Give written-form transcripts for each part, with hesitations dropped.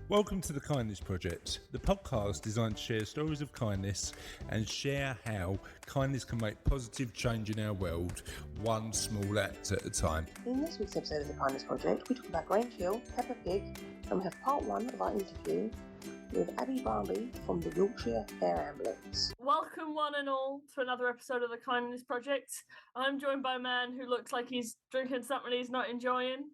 Welcome to the Kindness Project, the podcast designed to share stories of kindness and share how kindness can make positive change in our world, one small act at a time. In this week's episode of the Kindness Project, we talk about Grange Hill, Peppa Pig, and we have part one of our interview with Abby Barmby from the Yorkshire Air Ambulance. Welcome one and all to another episode of the Kindness Project. I'm joined by a man who looks like he's drinking something he's not enjoying.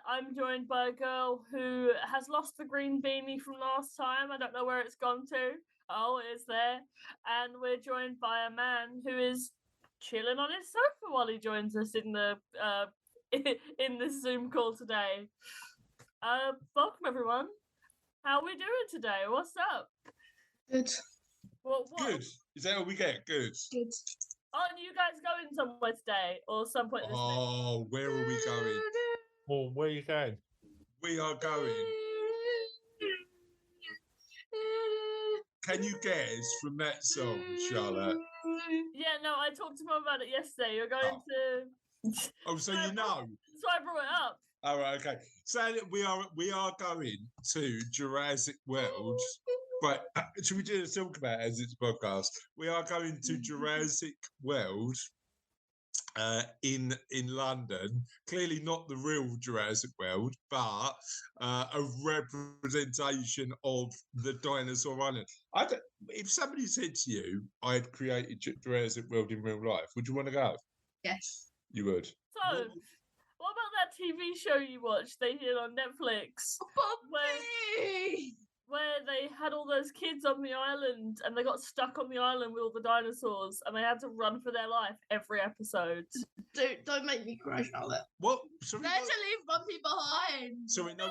I'm joined by a girl who has lost the green beanie from last time. I don't know where it's gone to. Oh, it's there. And we're joined by a man who is chilling on his sofa while he joins us in the in this Zoom call today. Welcome everyone. How are we doing today? What's up? Good. What? Good. Is that all we get? Good. Good. Aren't you guys going somewhere today or some point this week? Oh, where are we going? Well, where are you going? We are going. Can you guess from that song, Charlotte? Yeah, no, I talked to Mum about it yesterday. You're going to... Oh, so you know. So I brought it up. All right, okay. So we are going to Jurassic World. Right, should we just talk about it as it's a podcast? We are going to Jurassic World in London. Clearly not the real Jurassic World, but a representation of the dinosaur island. If somebody said to you, I had created Jurassic World in real life, would you want to go? Yes. You would. So, what about that TV show you watched? They did on Netflix. Where they had all those kids on the island and they got stuck on the island with all the dinosaurs and they had to run for their life every episode. Don't make me cry, Charlotte. What? Sorry, They're to leave Bumpy behind. Sorry, no.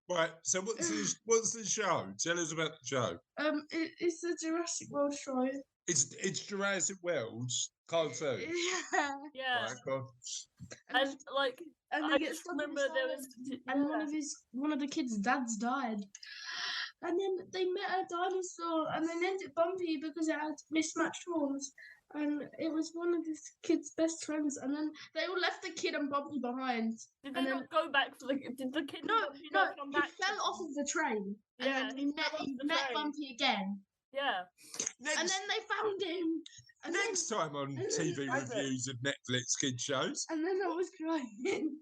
Right, so what's the show? Tell us about the show. It's the Jurassic World show. It's Jurassic World cartoon. Yeah. Right, go on. And like, And I they get just stuck remember on this there island, was... and one of the kids' dads died. And then they met a dinosaur and they named it Bumpy because it had mismatched horns. And it was one of the kid's best friends. And then they all left the kid and Bumpy behind. Did and they then, not go back for the... Did the kid No, not come he back? fell off of the train. Yeah, And then he met Bumpy again. Yeah. And then they found him. And Next time on TV reviews of Netflix kids shows. And then I was crying.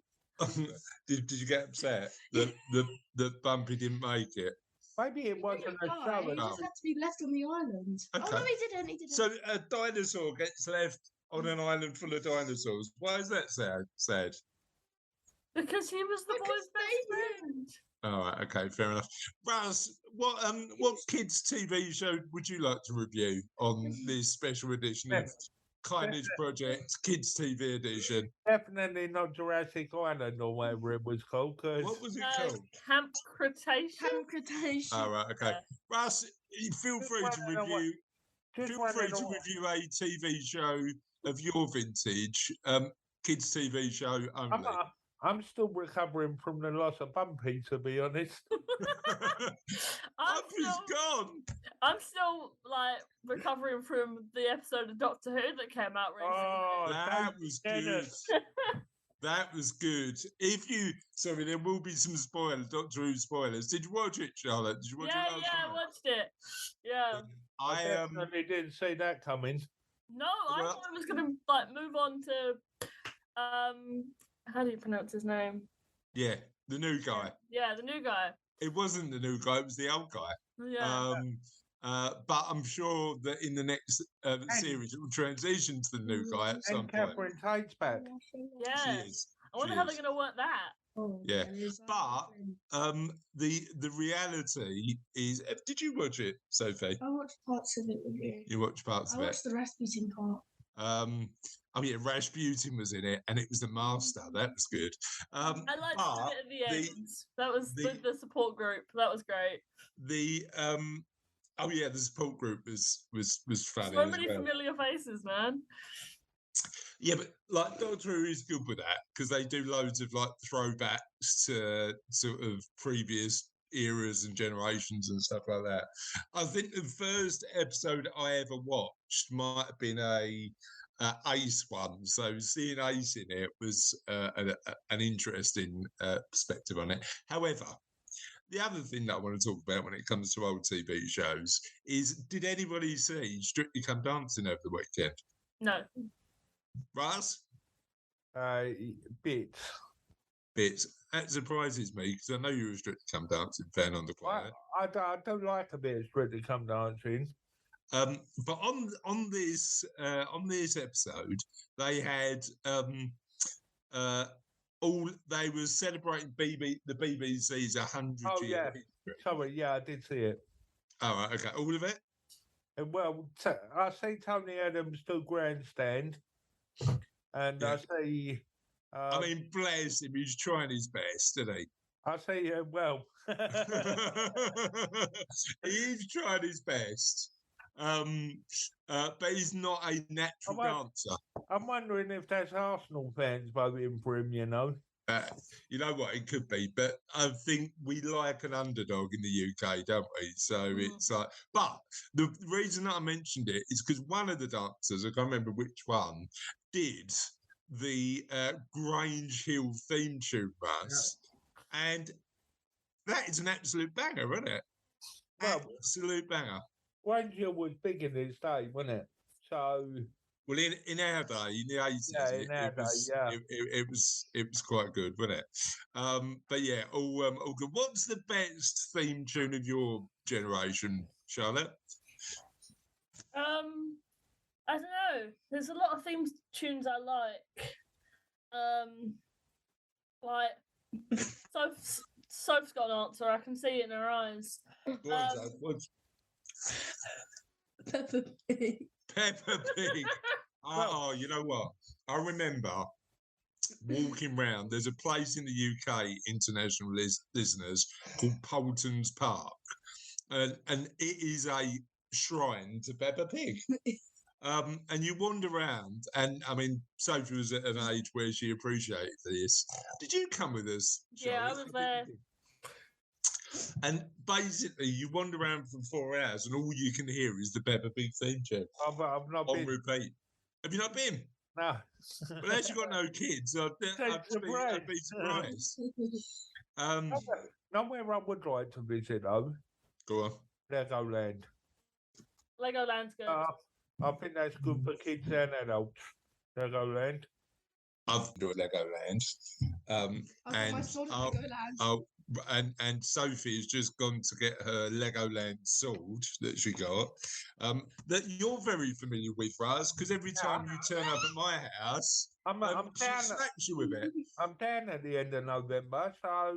Did you get upset that Bumpy didn't make it? Maybe it wasn't a show. He just had to be left on the island. Okay. Oh, no, he didn't. So a dinosaur gets left on an island full of dinosaurs. Why is that sad? Because he was the boy's best friend. All right, okay, fair enough. Russ, what kids' TV show would you like to review on this special edition of Kindness Project Kids TV edition? Definitely not Jurassic Island or whatever it was called. What was it called? Camp Cretaceous. Camp Cretaceous. All right, okay. Yeah. Russ, feel free to review. Feel free to review a TV show of your vintage, kids' TV show only. I'm still recovering from the loss of Bumpy, to be honest. Bumpy's gone. I'm still like recovering from the episode of Doctor Who that came out recently. Oh, That was good. That was good. Sorry, there will be some spoilers, Doctor Who spoilers. Did you watch it, Charlotte? Did you watch it? I watched it. Yeah. I definitely didn't see that coming. No, I thought I was gonna like move on to how do you pronounce his name? Yeah, the new guy. Yeah, the new guy. It wasn't the new guy, it was the old guy. Yeah. But I'm sure that in the next series it will transition to the new guy at some And point. Catherine Tate's back. Yeah. She is. I wonder how they're gonna work that. Yeah, but the reality is, did you watch it, Sophie? I watched parts of it with you. You watched parts I of it. watched the Rasputin part. Rasputin was in it, and it was the master. That was good. I liked the bit at the end. That was the support group. That was great. The support group was funny. So many familiar faces, man. Yeah, but like Doctor Who is good with that because they do loads of like throwbacks to sort of previous eras and generations and stuff like that. I think the first episode I ever watched might have been a Ace one. So seeing Ace in it was an interesting perspective on it. However, the other thing that I want to talk about when it comes to old TV shows is: did anybody see Strictly Come Dancing over the weekend? No. Russ? Bits. Bits. That surprises me because I know you're a Strictly Come Dancing fan on the quiet. I don't like a bit of Strictly Come Dancing. But on this episode, they had they were celebrating the BBC's 100-year history. Sorry, yeah, I did see it. All right, okay, all of it. And well, I see Tony Adams do grandstand, and Yeah. I see. I mean, bless him, he's trying his best, isn't he? I see. Well, He's trying his best. But he's not a natural dancer. I'm wondering if that's Arsenal fans voting for him, you know. You know what, it could be, but I think we like an underdog in the UK, don't we? So it's like, but the reason that I mentioned it is because one of the dancers, I can't remember which one, did the Grange Hill theme tune for us, and that is an absolute banger, isn't it? Well, absolute banger. Grange Hill was big in his day, wasn't it? So. Well, in our day, in the 80s, it was quite good, wasn't it? But yeah, all good. What's the best theme tune of your generation, Charlotte? I don't know. There's a lot of theme tunes I like. Soph's got an answer. I can see it in her eyes. Peppa Pig. Peppa Pig. Oh, you know what? I remember walking round. There's a place in the UK, international listeners, called Poulton's Park, and it is a shrine to Peppa Pig. And you wander around, and I mean, Sophie was at an age where she appreciated this. Did you come with us, Charlotte? Yeah, I was there. And basically, you wander around for 4 hours, and all you can hear is the Peppa Pig theme tune. I've not on been. Repeat. Have you not been? No. Well, as you've got no kids, I'd be surprised. Nowhere I would like to visit, though. Go on. Legoland. Legoland's good. I think that's good for kids and adults. Legoland. I've enjoyed Legoland. And Sophie has just gone to get her Legoland sword that she got. That you're very familiar with, Raz, because every time you turn up at my house, she slaps you with it. I'm down at the end of November, so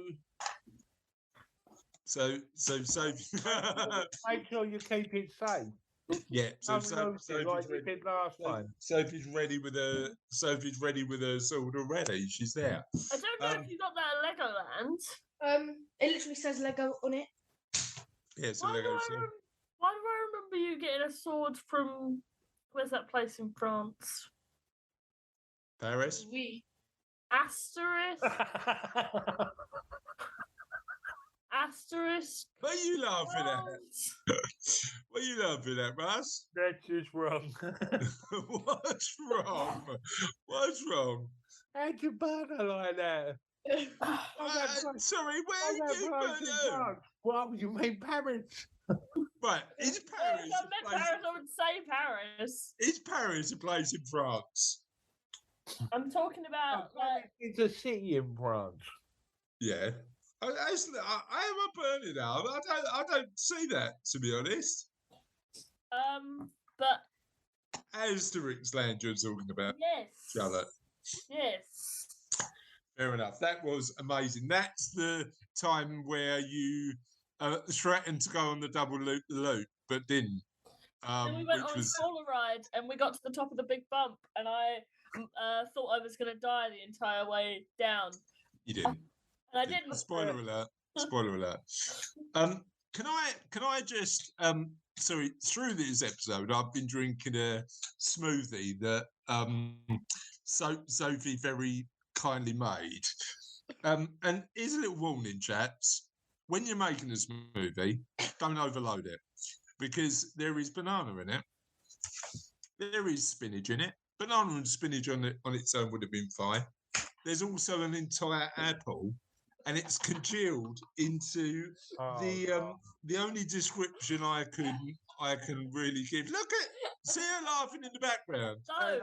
make sure you keep it safe. Yeah, so Sophie's ready with her sword already. She's there. I don't know if you got that at Legoland. It literally says Lego on it. Yeah, it's a Lego sword. Why do I remember you getting a sword from where's that place in France? Paris? Oui. Asterisk. What are you laughing at? What are you laughing at, Russ? That's just wrong. What's wrong? What's wrong? How'd you burn her like that? Sorry, where did you burn her? Well, you mean Paris? Right, is Paris? I meant Paris. I would say Paris. Is Paris a place in France? I'm talking about it's a city in France. Yeah. I am a burning out. I don't see that, to be honest. But Asterix land you're talking about. Yes. Charlotte. Yes. Fair enough. That was amazing. That's the time where you threatened to go on the double loop, but didn't. Then we went on a stroller ride, and we got to the top of the big bump, and I thought I was going to die the entire way down. You didn't. And I didn't. Spoiler alert. Spoiler alert. Can I just sorry, through this episode I've been drinking a smoothie that Sophie very kindly made. And here's a little warning, chaps. When you're making a smoothie, don't overload it, because there is banana in it, there is spinach in it, banana and spinach on its own would have been fine. There's also an entire apple, and it's congealed into the only description I can really give. Look at see her laughing in the background. So,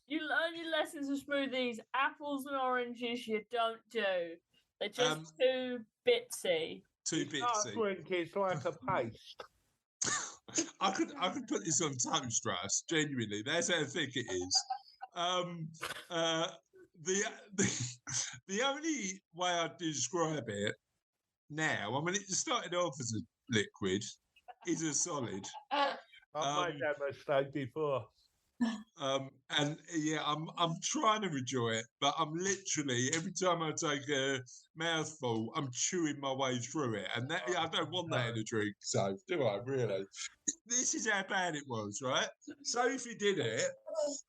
you learn your lessons of smoothies. Apples and oranges you don't do. They're just too bitsy. Too bitsy. Drink is like a paste. I could put this on toast, Russ. Genuinely, that's how thick it is. The only way I'd describe it now, I mean, it started off as a liquid, is a solid. I've made that mistake before. And yeah, I'm trying to enjoy it, but I'm literally every time I take a mouthful, I'm chewing my way through it, and that I don't want that in a drink. So do I really? This is how bad it was, right? Sophie did it,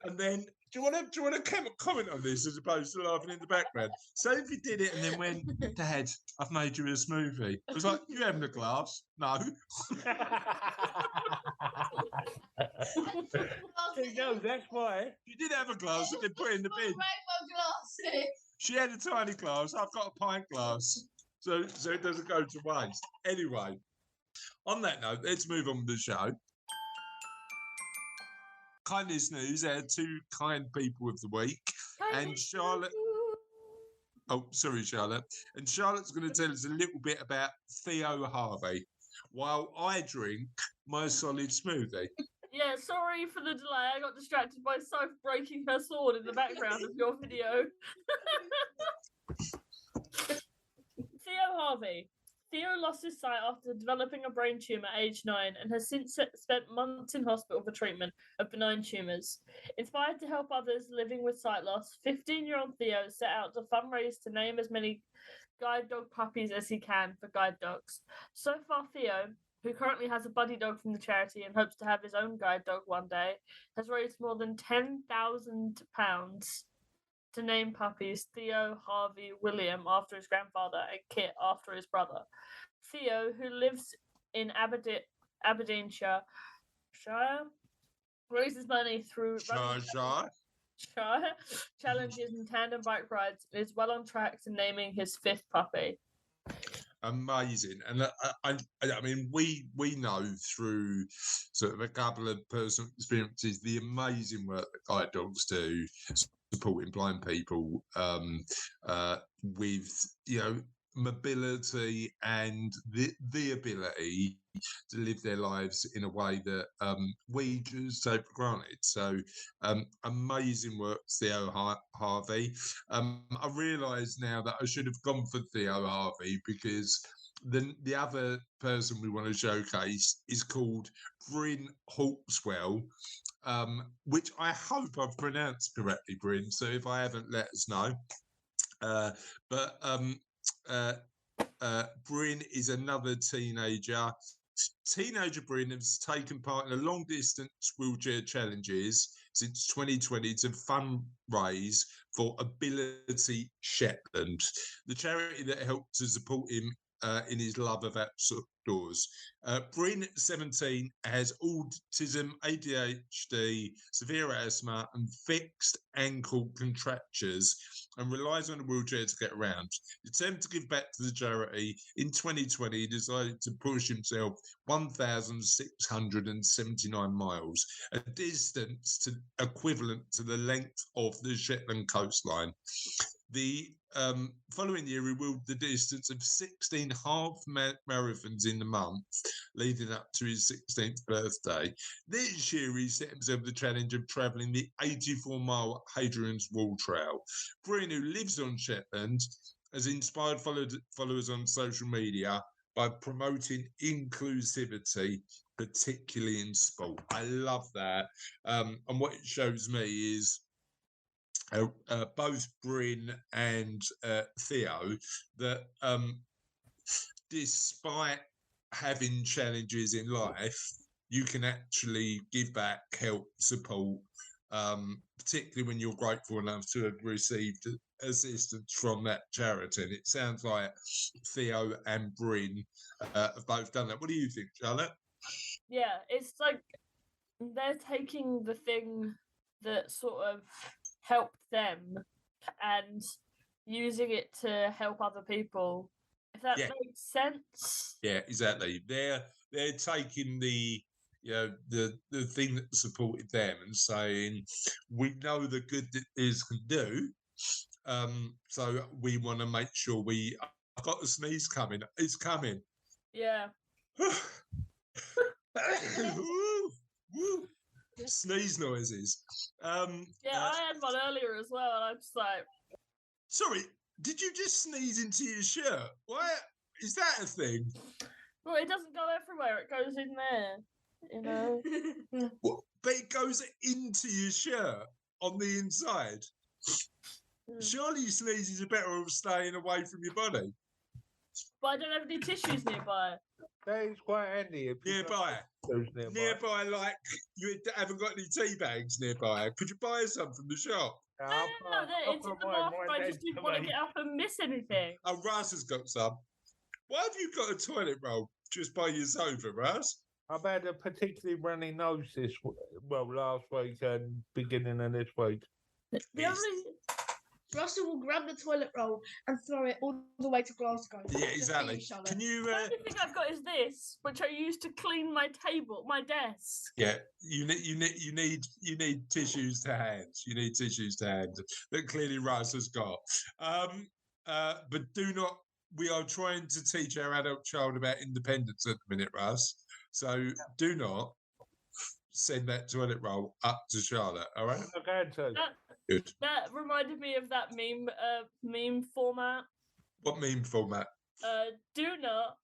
and then do you want to comment on this as opposed to laughing in the background? Sophie did it, and then went, "Dad, I've made you a smoothie." I was like, "You having a glass?" No. No, that's why. You did have a glass and then put it in the bin. She had a tiny glass. I've got a pint glass, so it doesn't go to waste. Anyway, on that note, let's move on with the show. Kindness news: our two kind people of the week, and Charlotte. Oh, sorry, Charlotte. And Charlotte's going to tell us a little bit about Theo Harvey, while I drink my solid smoothie. Yeah, sorry for the delay. I got distracted by Soph breaking her sword in the background of your video. Theo Harvey. Theo lost his sight after developing a brain tumour at age 9 and has since spent months in hospital for treatment of benign tumours. Inspired to help others living with sight loss, 15-year-old Theo set out to fundraise to name as many guide dog puppies as he can for guide dogs. So far, Theo, who currently has a buddy dog from the charity and hopes to have his own guide dog one day, has raised more than £10,000 to name puppies Theo, Harvey, William after his grandfather, and Kit after his brother. Theo, who lives in Aberdeenshire, raises money through challenges and tandem bike rides and is well on track to naming his 5th puppy. Amazing. And I mean, we know through sort of a couple of personal experiences the amazing work that guide dogs do supporting blind people with, you know, mobility and the ability to live their lives in a way that we just take for granted. So amazing work, Theo Harvey. I realise now that I should have gone for Theo Harvey because the other person we want to showcase is called Bryn Hawkswell, which I hope I've pronounced correctly, Bryn. So if I haven't, let us know. Bryn is another teenager. Teenager Bryn has taken part in a long-distance wheelchair challenges since 2020 to fundraise for Ability Shetland, the charity that helped to support him in his love of outdoors. Bryn, 17, has autism, ADHD, severe asthma, and fixed ankle contractures, and relies on a wheelchair to get around. Determined to give back to the charity, in 2020 he decided to push himself 1,679 miles, a distance equivalent to the length of the Shetland coastline. The following year, he wheeled the distance of 16 half marathons in the month leading up to his 16th birthday. This year, he set himself the challenge of travelling the 84-mile Hadrian's Wall Trail. Bryn, who lives on Shetland, has inspired followers on social media by promoting inclusivity, particularly in sport. I love that. And what it shows me is both Bryn and Theo, that despite having challenges in life, you can actually give back, help, support, particularly when you're grateful enough to have received assistance from that charity. And it sounds like Theo and Bryn have both done that. What do you think, Charlotte? Yeah, it's like they're taking the thing that sort of helped them and using it to help other people. If that Yeah. makes sense. Yeah, exactly. They're taking the the thing that supported them and saying, we know the good that this can do. So we want to make sure I've got a sneeze coming. It's coming. Yeah. Woo, woo. Sneeze noises. Yeah, I had one earlier as well, and I'm just like, Sorry, did you just sneeze into your shirt? What is that a thing? well, it doesn't go everywhere. It goes in there, you know. What? But it goes into your shirt on the inside. Surely sneezes are better off staying away from your body. But I don't have any tissues nearby. That is quite handy. If you Nearby. got Nearby, like you haven't got any tea bags nearby. Could you buy some from the shop? No, it's in the bathroom. I just didn't want to get up and miss anything. Oh, Russ has got some. Why have you got a toilet roll just by your sofa, Russ? I've had a particularly runny nose last week and beginning of this week. The only Russell will grab the toilet roll and throw it all the way to Glasgow. Yeah, exactly. Can you? The only thing I've got is this, which I use to clean my table, my desk. Yeah, you need tissues to hand. You need tissues to hand that clearly Russ has got. But do not. We are trying to teach our adult child about independence at the minute, Russ. So do not send that toilet roll up to Charlotte. All right. I'm going to. Good. That reminded me of that meme format. What meme format? Do not.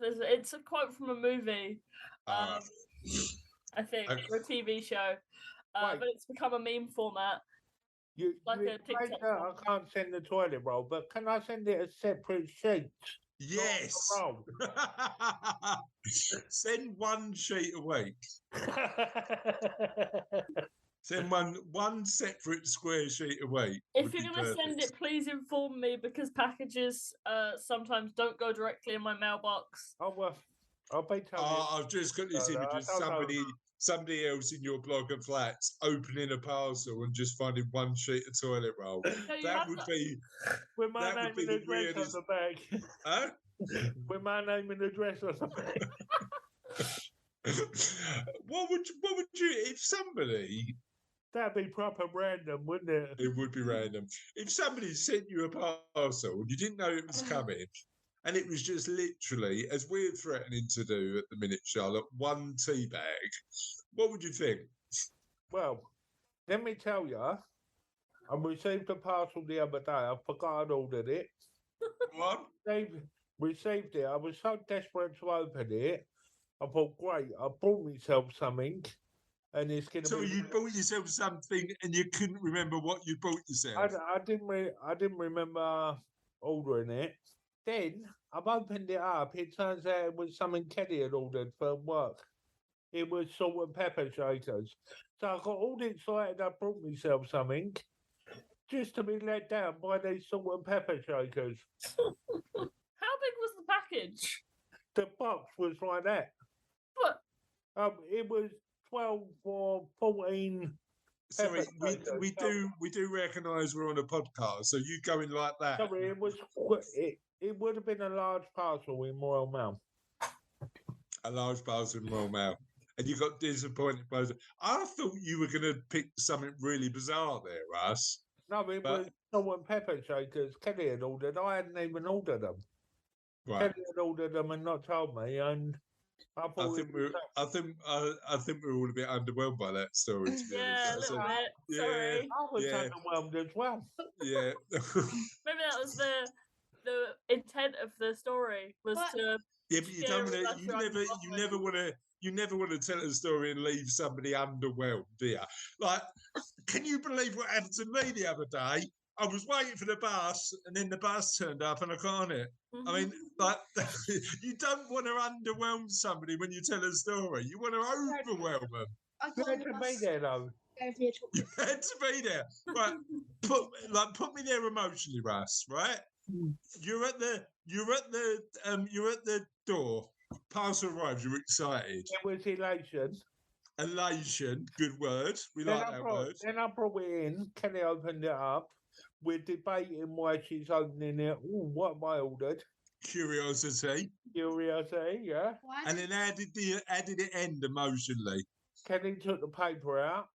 It's a quote from a movie. I think, Okay. or a TV show. Right. But it's become a meme format. Like a TikTok I can't send the toilet roll, but can I send it a separate sheet? Yes. Roll. Send one sheet a week. Send one separate square sheet a week. If you're going to send it, please inform me, because packages sometimes don't go directly in my mailbox. Oh, well, I'll be telling you. I've just got this image of somebody else in your block of flats opening a parcel and just finding one sheet of toilet roll. That would be with my name and the address weirdest. on the bag. Huh? With my name and address on the bag. What would you if somebody? That'd be proper random, wouldn't it? It would be random. If somebody sent you a parcel and you didn't know it was coming, and it was just literally, as we're threatening to do at the minute, Charlotte, one tea bag, what would you think? Well, let me tell you, I received a parcel the other day. I forgot I'd ordered it. What? Received it. I was so desperate to open it. I thought, great, I bought myself something. And it's going to So you bought yourself something and you couldn't remember what you bought yourself? I didn't remember ordering it. Then I've opened it up. It turns out it was something Kelly had ordered for work. It was salt and pepper shakers. So I got all excited. I brought myself something, just to be let down by these salt and pepper shakers. How big was the package? The box was like that. What? It was 12 or 14. Sorry, we do recognise we're on a podcast, so you going like that? Sorry, it would have been a large parcel in Royal Mail. A large parcel in Royal Mail. And you got disappointed by it. I thought you were going to pick something really bizarre there, Russ. No, it was salt and pepper shakers Kelly had ordered. I hadn't even ordered them. Right. Kelly had ordered them and not told me, and I think we're all a bit underwhelmed by that story. To be Yeah, a honest. little bit. Yeah, Sorry. I was underwhelmed as well. Yeah. Maybe that was the intent of the story, was to. Yeah, but you don't want to. You never want to tell a story and leave somebody underwhelmed, do you? Like, can you believe what happened to me the other day? I was waiting for the bus, and then the bus turned up, and I got on it. Mm-hmm. I mean, like, you don't want to underwhelm somebody when you tell a story. You want to overwhelm them. You had to be there, though. You had to be there, right? Put me there emotionally, Russ. Right? You're at the door. Parcel arrives. You're excited. It was elation. elation. Good word. We like that word. Then I brought it in. Kelly opened it up. We're debating why she's opening it. Ooh, what have I ordered? Curiosity. Curiosity, yeah. Why And did- then how did it end emotionally? Kelly took the paper out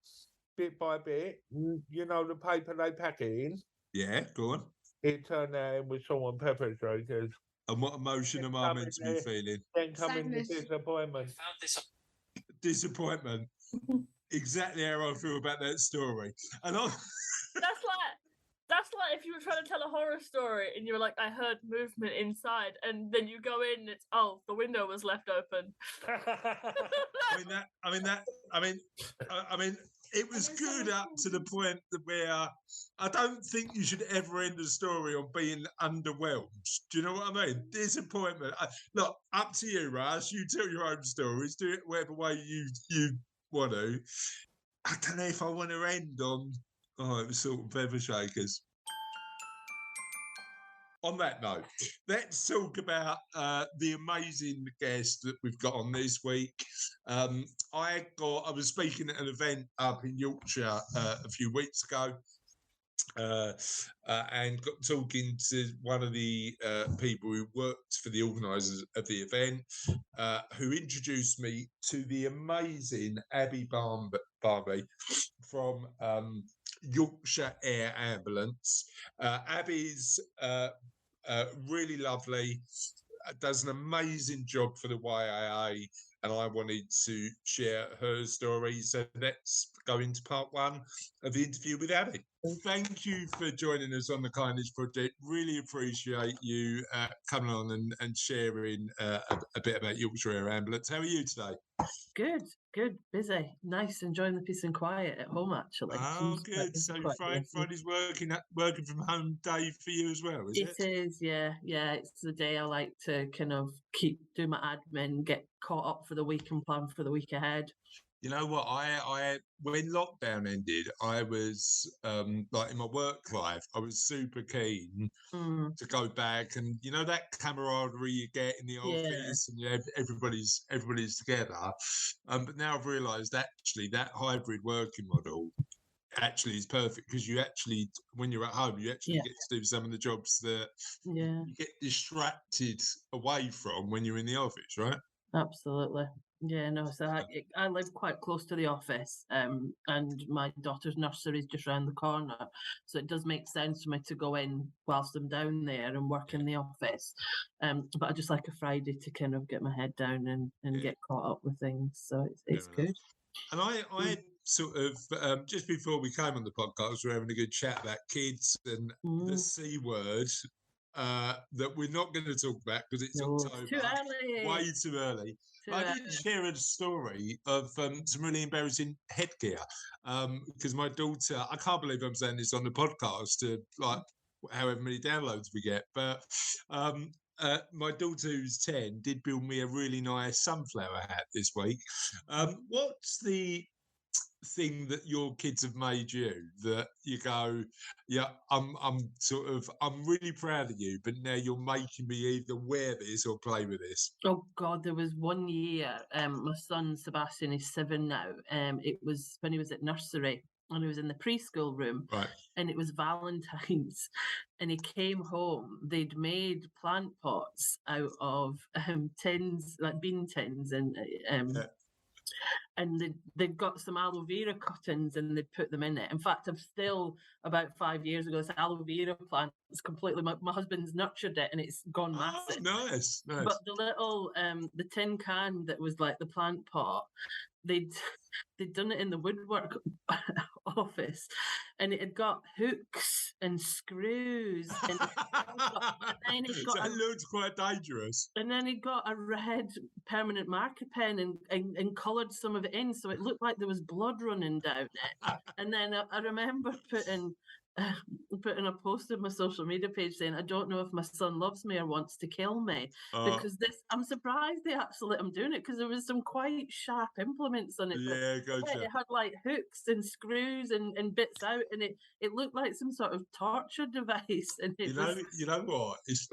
bit by bit. You know the paper they pack it in. Yeah, go on. It turned out it was salt and pepper shakers. And what emotion am I meant to be feeling? Then coming the Sadness. disappointment. Disappointment. Exactly how I feel about that story. And I That's like if you were trying to tell a horror story and you were like, I heard movement inside, and then you go in and it's the window was left open. I mean, it was good up to the point that where I don't think you should ever end a story on being underwhelmed. Do you know what I mean? Disappointment. Look, up to you, Russ. You tell your own stories. Do it whatever way you want to. I don't know if I want to end on it was salt and pepper shakers. On that note, let's talk about the amazing guest that we've got on this week. I was speaking at an event up in Yorkshire a few weeks ago, and got talking to one of the people who worked for the organisers of the event, who introduced me to the amazing Abby Barmby from Yorkshire Air Ambulance. Abby's really lovely, does an amazing job for the YAA, and I wanted to share her story. So let's go into part one of the interview with Abby. Thank you for joining us on the Kindness Project. Really appreciate you coming on and sharing a bit about Yorkshire Air Ambulance. How are you today? Good, busy, nice, enjoying the peace and quiet at home actually. Oh, good. So Friday's working from home day for you as well, is it? It is, yeah. It's the day I like to kind of do my admin, get caught up for the week and plan for the week ahead. You know what? I when lockdown ended, I was like in my work life, I was super keen to go back, and you know that camaraderie you get in the office, and everybody's together. But now I've realised actually that hybrid working model actually is perfect, because you actually, when you're at home, you actually get to do some of the jobs that you get distracted away from when you're in the office, right? Absolutely. Yeah, no, so I live quite close to the office, and my daughter's nursery is just around the corner, so it does make sense for me to go in whilst I'm down there and work in the office. But I just like a Friday to kind of get my head down and get caught up with things, so it's good. And I sort of, just before we came on the podcast, we were having a good chat about kids and the C word that we're not going to talk about because it's October. Too early. Way too early. I did share a story of some really embarrassing headgear, because my daughter, I can't believe I'm saying this on the podcast to like however many downloads we get, but my daughter, who's 10, did build me a really nice sunflower hat this week. What's the thing that your kids have made you that you go, I'm really proud of you, but now you're making me either wear this or play with this? Oh God, there was one year, my son Sebastian is 7 now. It was when he was at nursery and he was in the preschool room, right? And it was Valentine's, and he came home. They'd made plant pots out of tins, like bean tins, and and they'd got some aloe vera cuttings and they'd put them in it. In fact, I've still, about 5 years ago, this aloe vera plant, it's completely, my husband's nurtured it and it's gone massive. Nice. But the little, the tin can that was like the plant pot, they'd done it in the woodwork office, and it had got hooks and screws, and then it looked quite dangerous. And then he got a red permanent marker pen and coloured some of it in, so it looked like there was blood running down it. And then I remember putting putting a post on my social media page saying, I don't know if my son loves me or wants to kill me. Oh, Because I'm surprised they actually let him doing it, because there was some quite sharp implements on it. But yeah, it gotcha. had like hooks and screws and bits out, and it looked like some sort of torture device. And it was You know what? It's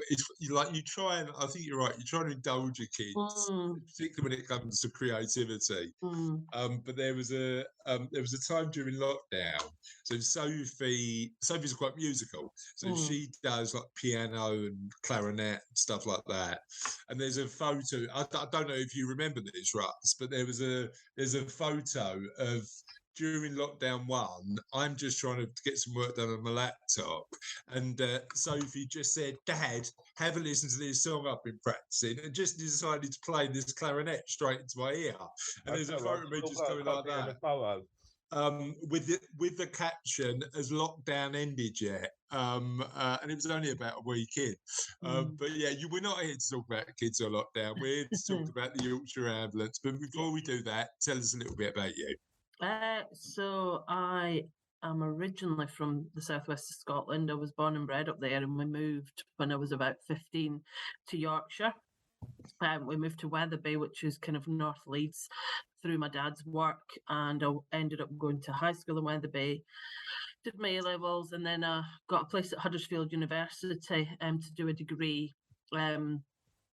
like you try and I think you're right. You try and indulge your kids, particularly when it comes to creativity. But there was a time during lockdown. So Sophie's quite musical, so she does like piano and clarinet and stuff like that. And there's a photo. I don't know if you remember this, Ruts, but there's a photo of during lockdown 1. I'm just trying to get some work done on my laptop, and Sophie just said, "Dad, have a listen to this song I've been practicing," and just decided to play this clarinet straight into my ear. And there's a photo of me just going like that. With the caption "As lockdown ended yet," and it was only about a week in. But yeah, we're not here to talk about kids or lockdown. We're here to talk about the Yorkshire Ambulance. But before we do that, tell us a little bit about you. So I am originally from the southwest of Scotland. I was born and bred up there, and we moved when I was about 15 to Yorkshire. We moved to Wetherby, which is kind of North Leeds, through my dad's work, and I ended up going to high school in Wetherby, did my A-levels, and then got a place at Huddersfield University to do a degree.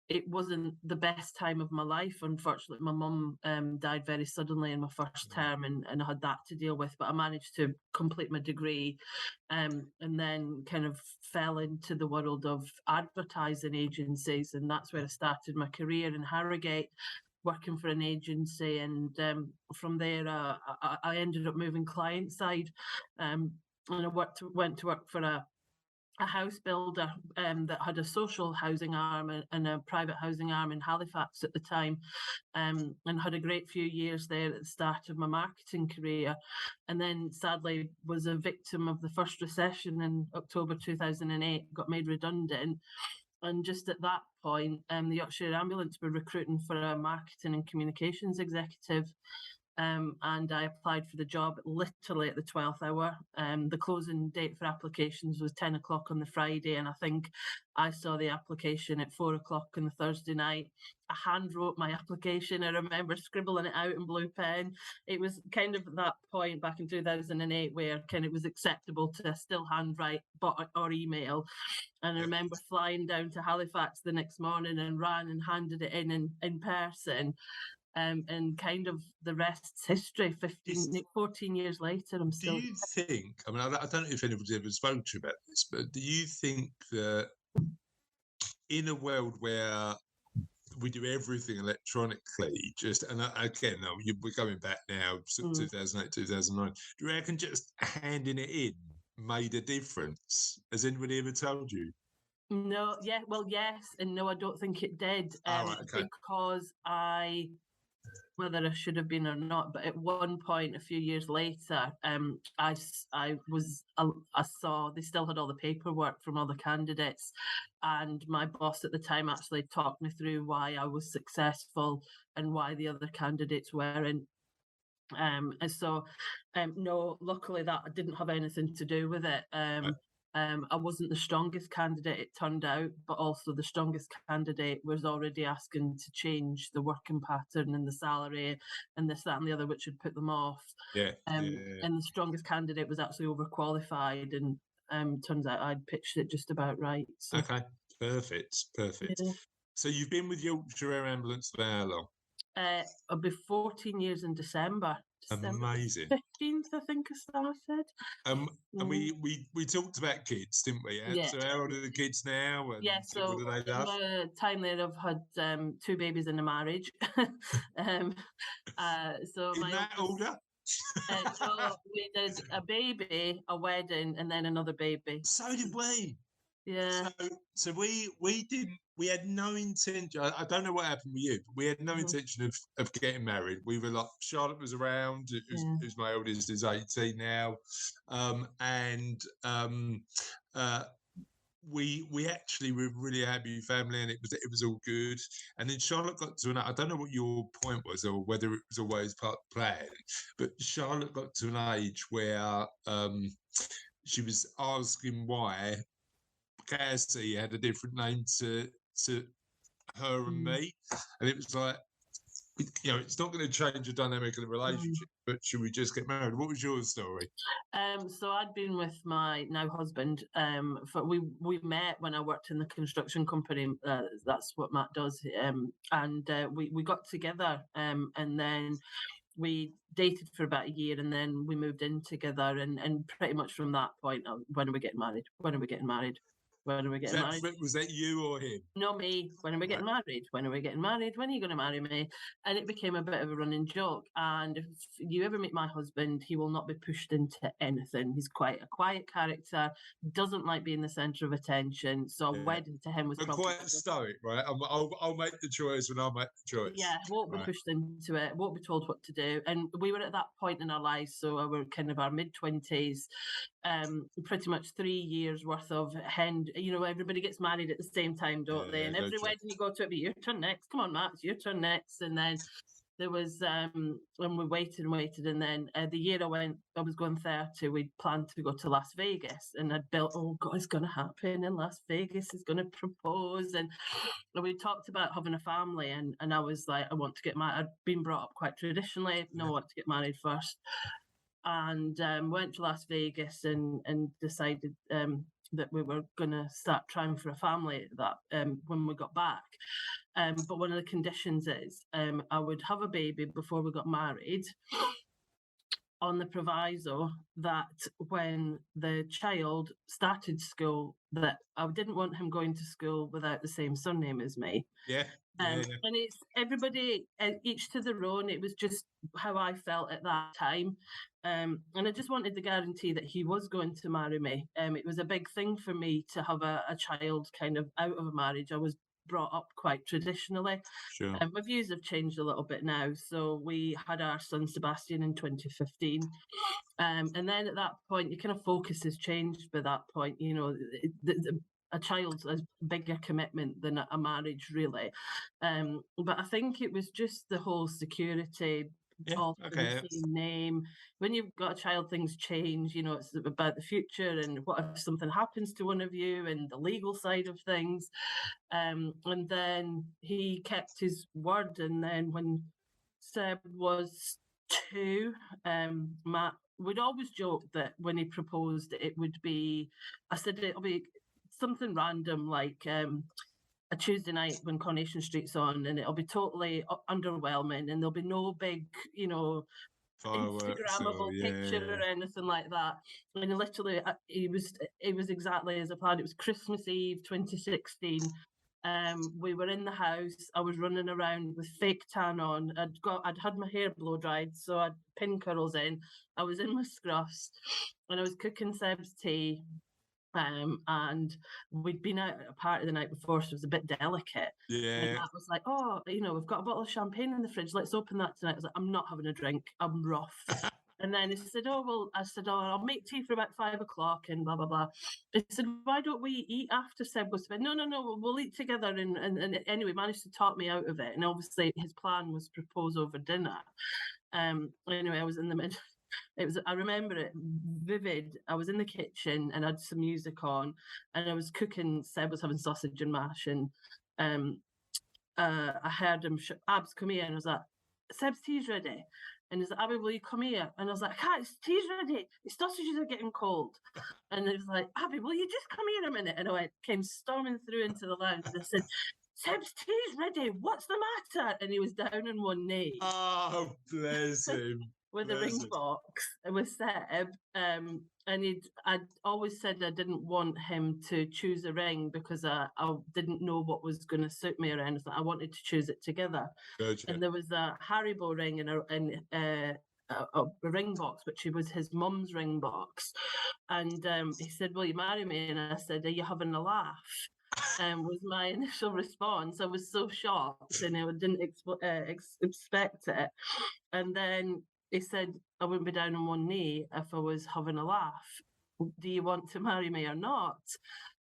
It wasn't the best time of my life. Unfortunately, my mum died very suddenly in my first term, and I had that to deal with. But I managed to complete my degree, and then kind of fell into the world of advertising agencies, and that's where I started my career in Harrogate, working for an agency. And from there, I ended up moving client side, and I went to work for a house builder that had a social housing arm and a private housing arm in Halifax at the time, and had a great few years there at the start of my marketing career. And then sadly was a victim of the first recession in October 2008, got made redundant. And just at that point, the Yorkshire Air Ambulance were recruiting for a marketing and communications executive. And I applied for the job literally at the 12th hour. The closing date for applications was 10 o'clock on the Friday, and I think I saw the application at 4 o'clock on the Thursday night. I hand wrote my application. I remember scribbling it out in blue pen. It was kind of at that point back in 2008 where kind of it was acceptable to still handwrite or email. And I remember flying down to Halifax the next morning and ran and handed it in person. And kind of the rest's history. 14 years later, I'm still. Do you think? I mean, I don't know if anybody's ever spoken to you about this, but do you think that in a world where we do everything electronically, again, we're going back now, 2008, 2009. Do you reckon just handing it in made a difference? Has anybody ever told you? No, yeah, well, yes, and no, I don't think it did. Right, okay. Because whether I should have been or not, but at one point a few years later, I saw they still had all the paperwork from all the candidates, and my boss at the time actually talked me through why I was successful and why the other candidates weren't. And so, no, luckily that didn't have anything to do with it. I wasn't the strongest candidate, it turned out, but also the strongest candidate was already asking to change the working pattern and the salary and this, that, and the other, which would put them off. And the strongest candidate was actually overqualified, and turns out I'd pitched it just about right. So. Okay, perfect. Yeah. So you've been with Yorkshire Air Ambulance for how long? I'll be 14 years in December. Amazing. 15th, I think I started. And we talked about kids, didn't we? Yeah. So how old are the kids now? And so what do they love? In the time there, I've had 2 babies in a marriage. So in that order? So we did a baby, a wedding, and then another baby. So did we. Yeah. So we had no intention. I don't know what happened with you, but we had no intention of getting married. We were like, Charlotte was around, who's my oldest, is 18 now. We actually were a really happy family, and it was all good. And then Charlotte got to I don't know what your point was or whether it was always part of the plan, but Charlotte got to an age where she was asking why Cassie had a different name to her and me, and it was like, it's not going to change the dynamic of the relationship, but should we just get married? What was your story? So I'd been with my now husband. We met when I worked in the construction company. That's what Matt does. And we got together. And then we dated for about a year, and then we moved in together. And pretty much from that point, when are we getting married? When are we getting married? When are we getting married? Was that you or him? Not me. When are we getting married? When are we getting married? When are you going to marry me? And it became a bit of a running joke. And if you ever meet my husband, he will not be pushed into anything. He's quite a quiet character, doesn't like being the centre of attention. So a wedding to him was probably quite stoic, right? I'll make the choice when I make the choice. Yeah, won't be pushed into it, won't be told what to do. And we were at that point in our lives, so we were kind of our mid-20s, pretty much 3 years worth of everybody gets married at the same time, don't they? And every wedding you go to, it'll be your turn next. Come on, Matt, it's your turn next. And then there was when we waited, and then the year I was going 30, we planned to go to Las Vegas, and I'd built, oh God, it's going to happen in Las Vegas, he's going to propose, and we talked about having a family, and I was like, I want to get married. I'd been brought up quite traditionally, I want to get married first, and went to Las Vegas and decided that we were going to start trying for a family when we got back. But one of the conditions is I would have a baby before we got married, on the proviso that when the child started school, that I didn't want him going to school without the same surname as me. And it's everybody, each to their own. It was just how I felt at that time. And I just wanted the guarantee that he was going to marry me. It was a big thing for me to have a child kind of out of a marriage. I was brought up quite traditionally. Sure. My views have changed a little bit now. So we had our son Sebastian in 2015. And then at that point, your kind of focus has changed by that point. A child's a bigger commitment than a marriage, really. But I think it was just the whole security, the same name. When you've got a child, things change. It's about the future and what if something happens to one of you, and the legal side of things. And then he kept his word. And then when Seb was 2, Matt, we'd always joked that when he proposed, it would be, I said it'll be something random, like a Tuesday night when Coronation Street's on, and it'll be totally underwhelming, and there'll be no big, Instagrammable picture or anything like that. And literally, it was exactly as I planned. It was Christmas Eve 2016. We were in the house. I was running around with fake tan on. I'd had my hair blow dried, so I'd pin curls in. I was in my scruffs, and I was cooking Seb's tea. And we'd been out at a party the night before, so it was a bit delicate. And Matt was like, oh, we've got a bottle of champagne in the fridge, let's open that tonight. I was like, I'm not having a drink, I'm rough. And then he said, I'll make tea for about 5 o'clock and blah, blah, blah. He said, why don't we eat after Seb goes to bed? No, we'll eat together. And anyway, managed to talk me out of it. And obviously his plan was to propose over dinner. Anyway, I was in the middle. I remember it vivid. I was in the kitchen and I had some music on, and I was cooking. Seb was having sausage and mash, and I heard him, Abs, come here. And I was like, Seb's tea's ready. And he's like, Abby, will you come here? And I was like, I can't, his tea's ready. His sausages are getting cold. And he was like, Abby, will you just come here a minute? And I came storming through into the lounge and I said, Seb's tea's ready. What's the matter? And he was down on one knee. Oh, bless him. With a ring box with Seb, and I'd always said I didn't want him to choose a ring because I didn't know what was going to suit me or anything. I wanted to choose it together. Gotcha. And there was a Haribo ring and a ring box, which was his mum's ring box. And he said, will you marry me? And I said, are you having a laugh? Was my initial response. I was so shocked and I didn't expect it. And then he said, I wouldn't be down on one knee if I was having a laugh. Do you want to marry me or not?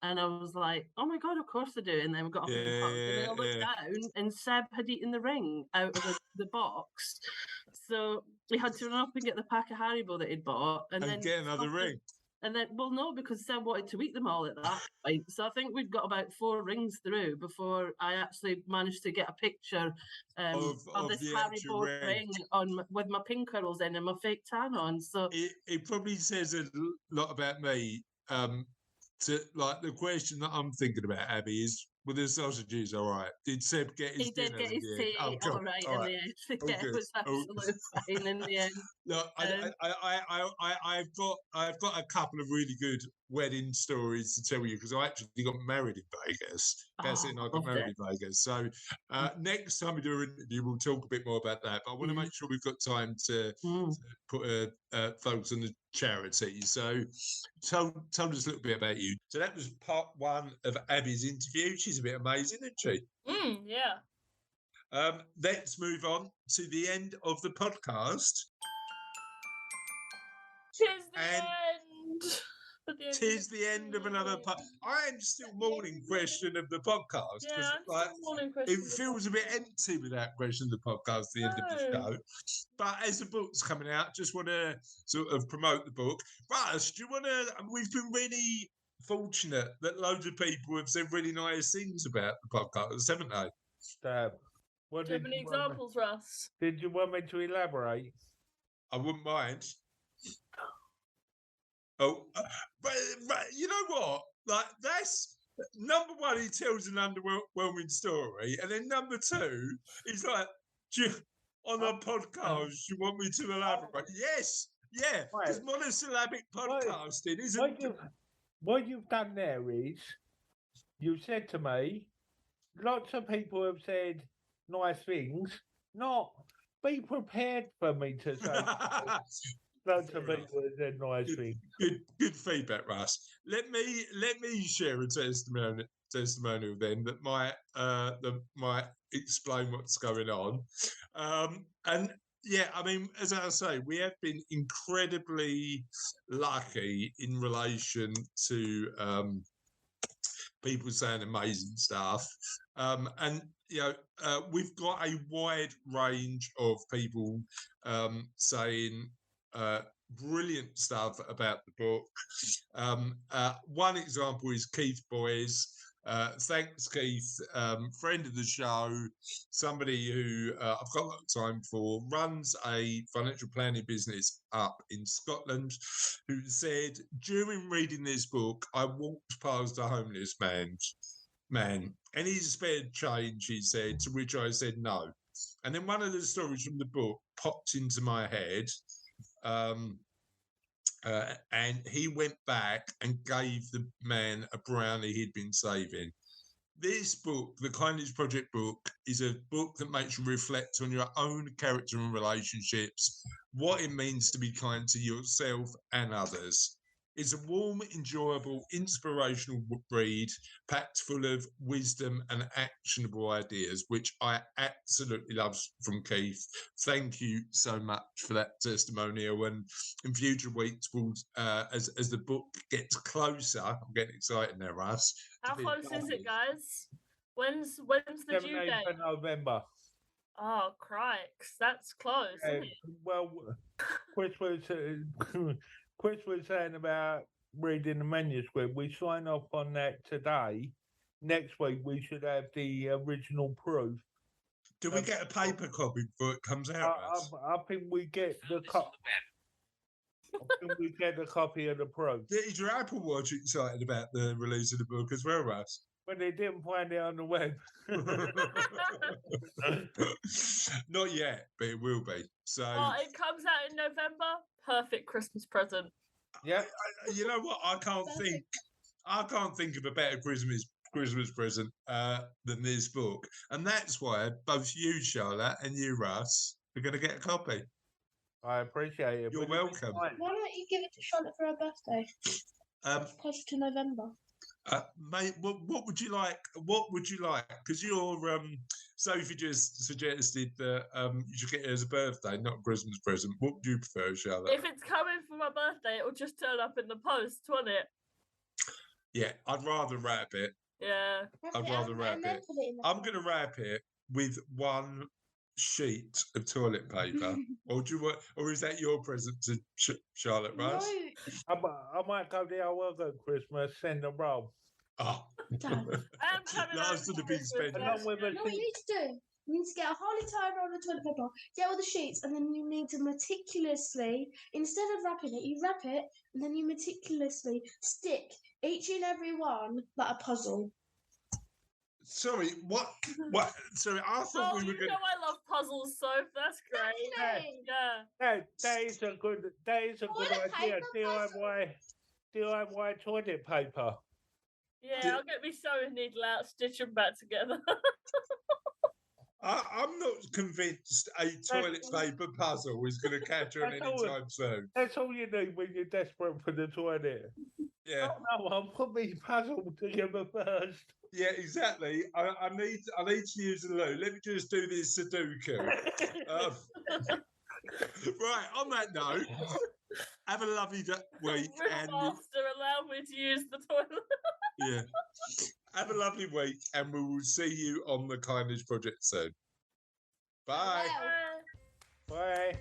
And I was like, oh my God, of course I do. And then we got up in the box, and then I looked down and Seb had eaten the ring out of the box. So he had to run up and get the pack of Haribo that he'd bought. And then get another ring. And then, well, no, because Sam wanted to eat them all at that point. So I think we'd got about 4 rings through before I actually managed to get a picture of this the actual Haribo ring with my pin curls in and my fake tan on. So it probably says a lot about me. To like the question that I'm thinking about, Abby, is were the sausages all right? Did Seb get his he did dinner get in his the end? tea Oh, all cool. right All in right. the end. All Yeah, it good. was absolutely fine in the end. Look, I've got a couple of really good wedding stories to tell you because I actually got married in Vegas. Cassie and I got loved married it. in Vegas. So next time we do an interview, we'll talk a bit more about that. But I want to make sure we've got time to put focus on the charity. So told us a little bit about you. So that was part 1 of Abby's interview. She's a bit amazing, isn't she? Yeah. Let's move on to the end of the podcast. Tis the And end. Tis the end of another part. I am still mourning question of the podcast Yeah, because I'm still mourning question it of the feels a bit empty without question of the podcast at the end of the No. show. But as the book's coming out, just want to sort of promote the book. Russ, do you want to? We've been really fortunate that loads of people have said really nice things about the podcast, haven't they? Stab. What Do you have any examples, Russ? Did you want me to elaborate? I wouldn't mind. Oh, but you know what? Like that's number 1. He tells an underwhelming story, and then number 2, he's like, "On a podcast, you want me to elaborate?" Yes, yeah, because monosyllabic podcasting isn't. What you've done there is, you said to me, lots of people have said nice things. Not be prepared for me to say. Lots of people have said nice things. Good feedback, Russ. Let me share a testimonial then that might explain what's going on. And yeah, I mean, as I say, we have been incredibly lucky in relation to people saying amazing stuff. And you know, we've got a wide range of people saying brilliant stuff about the book. One example is Keith Boys. Thanks, Keith, friend of the show, somebody who I've got a lot of time for, runs a financial planning business up in Scotland, who said, during reading this book, I walked past a homeless man, any spare change, he said, to which I said no. And then one of the stories from the book popped into my head. And he went back and gave the man a brownie he'd been saving. This book, the Kindness Project book, is a book that makes you reflect on your own character and relationships, what it means to be kind to yourself and others. It's a warm, enjoyable, inspirational read, packed full of wisdom and actionable ideas, which I absolutely love from Keith. Thank you so much for that testimonial. And in future weeks, we'll, as the book gets closer, I'm getting excited now, Russ. How close is it, guys? When's the due 17th date? of November. Oh, crikes. That's close, isn't it? Well, Chris was saying about reading the manuscript. We sign off on that today. Next week, we should have the original proof. Do we get a paper copy before it comes out, Russ? I think we get the copy. I think we get the copy of the proof. Is your Apple Watch excited about the release of the book as well, Russ? But they didn't find it on the web. Not yet, but it will be. So it comes out in November. Perfect Christmas present. Yeah. You know what? I can't think of a better Christmas present than this book, and that's why both you, Charlotte, and you, Russ, are going to get a copy. I appreciate it. You're welcome. Why don't you give it to Charlotte for her birthday? It's close to November. Mate, what would you like? What would you like? Because you're Sophie just suggested that you should get it as a birthday, not a Christmas present. What would you prefer, Charlotte? If it's coming for my birthday, it'll just turn up in the post, won't it? Yeah, I'd rather wrap it. Yeah. I'd rather wrap it. I'm going to wrap it with one sheet of toilet paper, or do you want, or is that your present to Charlotte No, Rose? I might go the whole world at Christmas, send a roll. Oh, Dad. I'm coming last home of the for big Christmas, spenders. Along with a No, what you need to do, you need to get a whole entire roll of toilet paper, get all the sheets, and then you need to meticulously, instead of wrapping it, you wrap it, and then you meticulously stick each and every one like a puzzle. Sorry, what? What? Sorry, I thought Oh, we were you going. know I love puzzles, so that's great. Lovely. Yeah. That is a good Toilet idea. paper DIY toilet paper. Yeah, I'll get me sewing needle out, stitch them back together. I'm not convinced a toilet paper puzzle is going to catch on That's all. anytime soon. That's all you need when you're desperate for the toilet. Yeah, Oh no, I'll put me puzzle together first. yeah, exactly. I need to use the loo. Let me just do this Sudoku. Right. On that note, have a lovely week, and Master, allow me to use the toilet. yeah, have a lovely week, and we will see you on the Kindness Project soon. Bye. Wow. Bye.